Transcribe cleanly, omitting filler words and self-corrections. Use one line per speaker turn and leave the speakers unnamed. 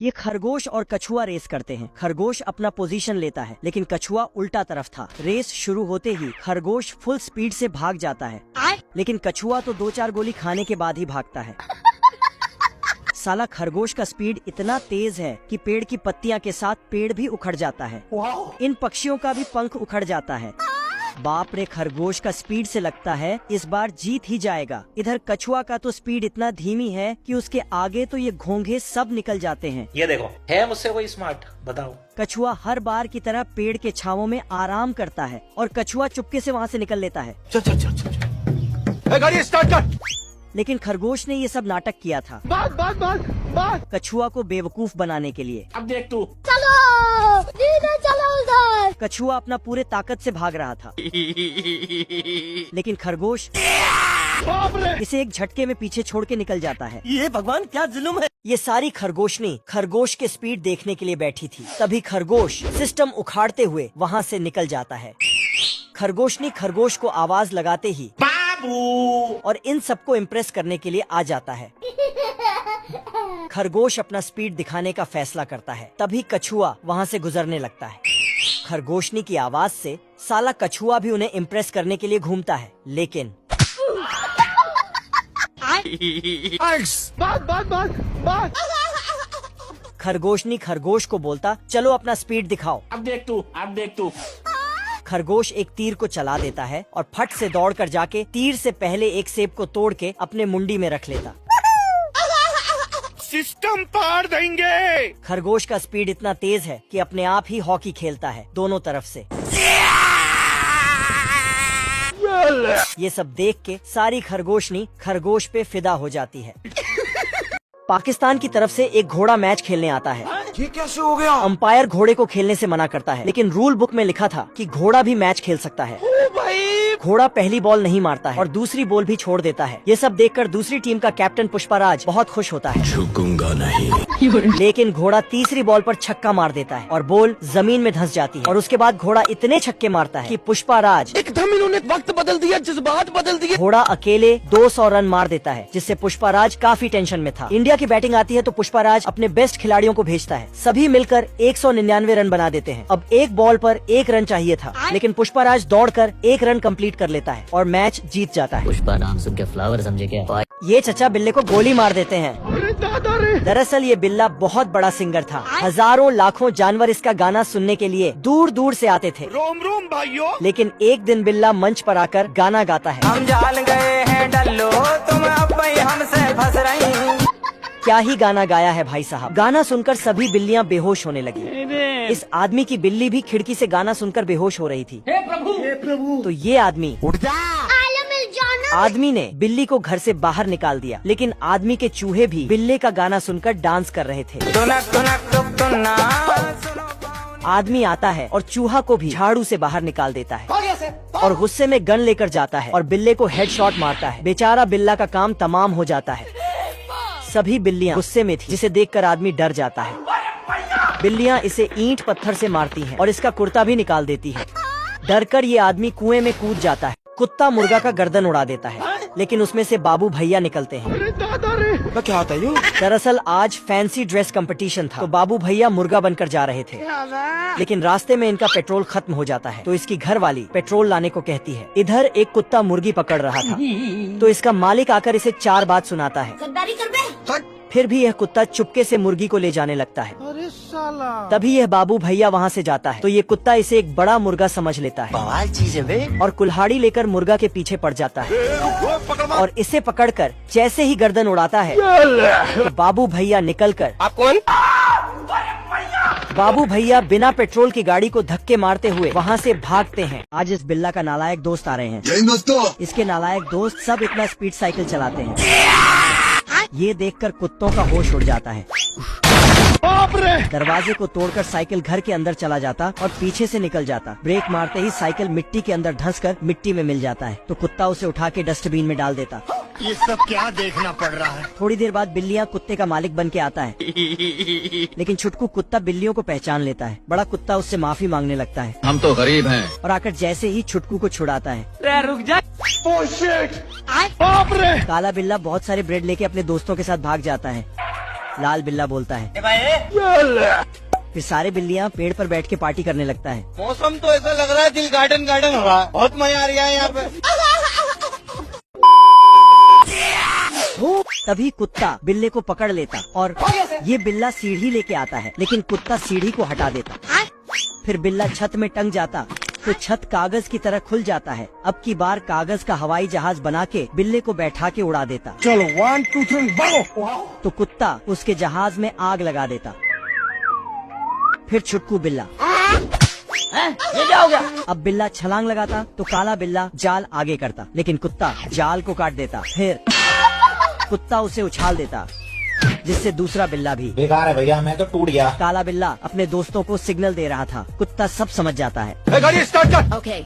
ये खरगोश और कछुआ रेस करते हैं। खरगोश अपना पोजीशन लेता है, लेकिन कछुआ उल्टा तरफ था। रेस शुरू होते ही खरगोश फुल स्पीड से भाग जाता है, लेकिन कछुआ तो 2-4 गोली खाने के बाद ही भागता है। साला खरगोश का स्पीड इतना तेज है कि पेड़ की पत्तियां के साथ पेड़ भी उखड़ जाता है। इन पक्षियों का भी पंख उखड़ जाता है। बाप रे, खरगोश का स्पीड से लगता है इस बार जीत ही जाएगा। इधर कछुआ का तो स्पीड इतना धीमी है कि उसके आगे तो ये घोंघे सब निकल जाते हैं।
ये देखो, है मुझसे कोई स्मार्ट? बताओ।
कछुआ हर बार की तरह पेड़ के छावों में आराम करता है और कछुआ चुपके से वहाँ से निकल लेता है।
चल। गाड़ी स्टार्ट कर।
लेकिन खरगोश ने ये सब नाटक किया था
बात।
कछुआ को बेवकूफ बनाने के लिए।
अब देख तू।
चलो उधर।
कछुआ अपना पूरे ताकत से भाग रहा था, लेकिन खरगोश इसे एक झटके में पीछे छोड़ के निकल जाता है।
ये भगवान क्या जुल्म है।
ये सारी खरगोशनी खरगोश के स्पीड देखने के लिए बैठी थी। तभी खरगोश सिस्टम उखाड़ते हुए वहाँ से निकल जाता है। खरगोशनी खरगोश को आवाज लगाते ही और इन सबको इम्प्रेस करने के लिए आ जाता है। खरगोश अपना स्पीड दिखाने का फैसला करता है। तभी कछुआ वहाँ से गुजरने लगता है। खरगोशनी की आवाज से साला कछुआ भी उन्हें इम्प्रेस करने के लिए घूमता है, लेकिन
बात।
खरगोशनी खरगोश को बोलता, चलो अपना स्पीड दिखाओ।
अब देख तू।
खरगोश एक तीर को चला देता है और फट से दौड़कर जाके तीर से पहले एक सेब को तोड़ के अपने मुंडी में रख लेता।
सिस्टम पार देंगे।
खरगोश का स्पीड इतना तेज है कि अपने आप ही हॉकी खेलता है दोनों तरफ से। ये सब देख के सारी खरगोशनी खरगोश पे फिदा हो जाती है। पाकिस्तान की तरफ से एक घोड़ा मैच खेलने आता है।
ये कैसे हो गया?
अंपायर घोड़े को खेलने से मना करता है, लेकिन रूल बुक में लिखा था कि घोड़ा भी मैच खेल सकता है। घोड़ा पहली बॉल नहीं मारता है और दूसरी बॉल भी छोड़ देता है। ये सब देखकर दूसरी टीम का कैप्टन पुष्पाराज बहुत खुश होता है।
झुकूंगा नहीं।
लेकिन घोड़ा तीसरी बॉल पर छक्का मार देता है और बॉल जमीन में धंस जाती है। और उसके बाद घोड़ा इतने छक्के मारता है कि पुष्पाराज
एकदम इन्होंने वक्त बदल दिया, जज्बात बदल दिए।
घोड़ा अकेले 200 रन मार देता है, जिससे पुष्पाराज काफी टेंशन में था। इंडिया की बैटिंग आती है तो पुष्पाराज अपने बेस्ट खिलाड़ियों को भेजता है। सभी मिलकर 199 रन बना देते हैं। अब एक बॉल पर 1 रन चाहिए था, लेकिन पुष्पाराज दौड़कर 1 रन कंप्लीट कर लेता है और मैच जीत जाता है।
पुष्पा नाम सुन के फ्लावर समझे क्या?
ये चचा बिल्ले को गोली मार देते हैं। दरअसल ये बिल्ला बहुत बड़ा सिंगर था। हजारों लाखों जानवर इसका गाना सुनने के लिए दूर दूर से आते थे।
रोम रोम भाइयों।
लेकिन एक दिन बिल्ला मंच पर आकर गाना गाता है।
हम जान गए हैं डल्लो, तुम अब हमसे फंस रही।
क्या ही गाना गाया है भाई साहब। गाना सुनकर सभी बिल्लियाँ बेहोश होने लगी। इस आदमी की बिल्ली भी खिड़की से गाना सुनकर बेहोश हो रही थी।
हे प्रभु।
तो ये आदमी
उठ जा।
आदमी ने बिल्ली को घर से बाहर निकाल दिया, लेकिन आदमी के चूहे भी बिल्ले का गाना सुनकर डांस कर रहे थे। आदमी आता है और चूहा को भी झाड़ू से बाहर निकाल देता है और गुस्से में गन लेकर जाता है और बिल्ले को हेडशॉट मारता है। बेचारा बिल्ला का काम तमाम हो जाता है। सभी बिल्लियाँ गुस्से में थी, जिसे देखकर आदमी डर जाता है। बिल्लियाँ इसे ईंट पत्थर से मारती हैं और इसका कुर्ता भी निकाल देती है। डरकर ये आदमी कुएं में कूद जाता है। कुत्ता मुर्गा का गर्दन उड़ा देता है, लेकिन उसमें से बाबू भैया निकलते हैं।
क्या होता है?
दरअसल आज फैंसी ड्रेस कंपटीशन था, तो बाबू भैया मुर्गा बनकर जा रहे थे, लेकिन रास्ते में इनका पेट्रोल खत्म हो जाता है। तो इसकी घरवाली पेट्रोल लाने को कहती है। इधर एक कुत्ता मुर्गी पकड़ रहा था, तो इसका मालिक आकर इसे 4 बात सुनाता है। फिर भी यह कुत्ता चुपके से मुर्गी को ले जाने लगता है।
अरे साला।
तभी यह बाबू भैया वहाँ से जाता है, तो ये कुत्ता इसे एक बड़ा मुर्गा समझ लेता है।
बवाल चीज है बे।
और कुल्हाड़ी लेकर मुर्गा के पीछे पड़ जाता है और इसे पकड़कर जैसे ही गर्दन उड़ाता है तो बाबू भैया निकलकर।
आप कौन?
बाबू भैया बिना पेट्रोल की गाड़ी को धक्के मारते हुए वहाँ से भागते हैं। आज इस बिल्ला का नालायक दोस्त आ रहे हैं। इसके नालायक दोस्त सब इतना स्पीड साइकिल चलाते हैं। ये देखकर कुत्तों का होश उड़ जाता है। दरवाजे को तोड़कर साइकिल घर के अंदर चला जाता और पीछे से निकल जाता। ब्रेक मारते ही साइकिल मिट्टी के अंदर धंसकर मिट्टी में मिल जाता है, तो कुत्ता उसे उठा के डस्टबिन में डाल देता।
ये सब क्या देखना पड़ रहा है?
थोड़ी देर बाद बिल्लियाँ कुत्ते का मालिक बन के आता है, लेकिन छुटकू कुत्ता बिल्लियों को पहचान लेता है। बड़ा कुत्ता उससे माफी मांगने लगता है।
हम तो गरीब हैं।
और आकर जैसे ही छुटकू को छुड़ाता है।
रुक जा।
काला बिल्ला बहुत सारे ब्रेड लेके अपने दोस्तों के साथ भाग जाता है, लाल बिल्ला बोलता है। फिर सारे बिल्लियाँ पेड़ पर बैठ के पार्टी करने लगता है।
मौसम तो ऐसा लग रहा है दिल गार्डन गार्डन हो रहा है। बहुत मजा आ रहा है यहाँ पे।
तभी कुत्ता बिल्ले को पकड़ लेता और ये बिल्ला सीढ़ी लेके आता है, लेकिन कुत्ता सीढ़ी को हटा देता। फिर बिल्ला छत में टंग जाता तो छत कागज की तरह खुल जाता है। अब की बार कागज का हवाई जहाज बना के बिल्ले को बैठा के उड़ा देता।
चलो 1 2 3 भागो।
तो कुत्ता उसके जहाज में आग लगा देता। फिर छुटकू बिल्ला। ये क्या हो गया? अब बिल्ला छलांग लगाता तो काला बिल्ला जाल आगे करता, लेकिन कुत्ता जाल को काट देता। फिर कुत्ता उसे उछाल देता, जिससे दूसरा बिल्ला भी।
बेकार है भैया, मैं तो टूट गया।
काला बिल्ला अपने दोस्तों को सिग्नल दे रहा था। कुत्ता सब समझ जाता है।
गाड़ी स्टार्ट कर।
ओके।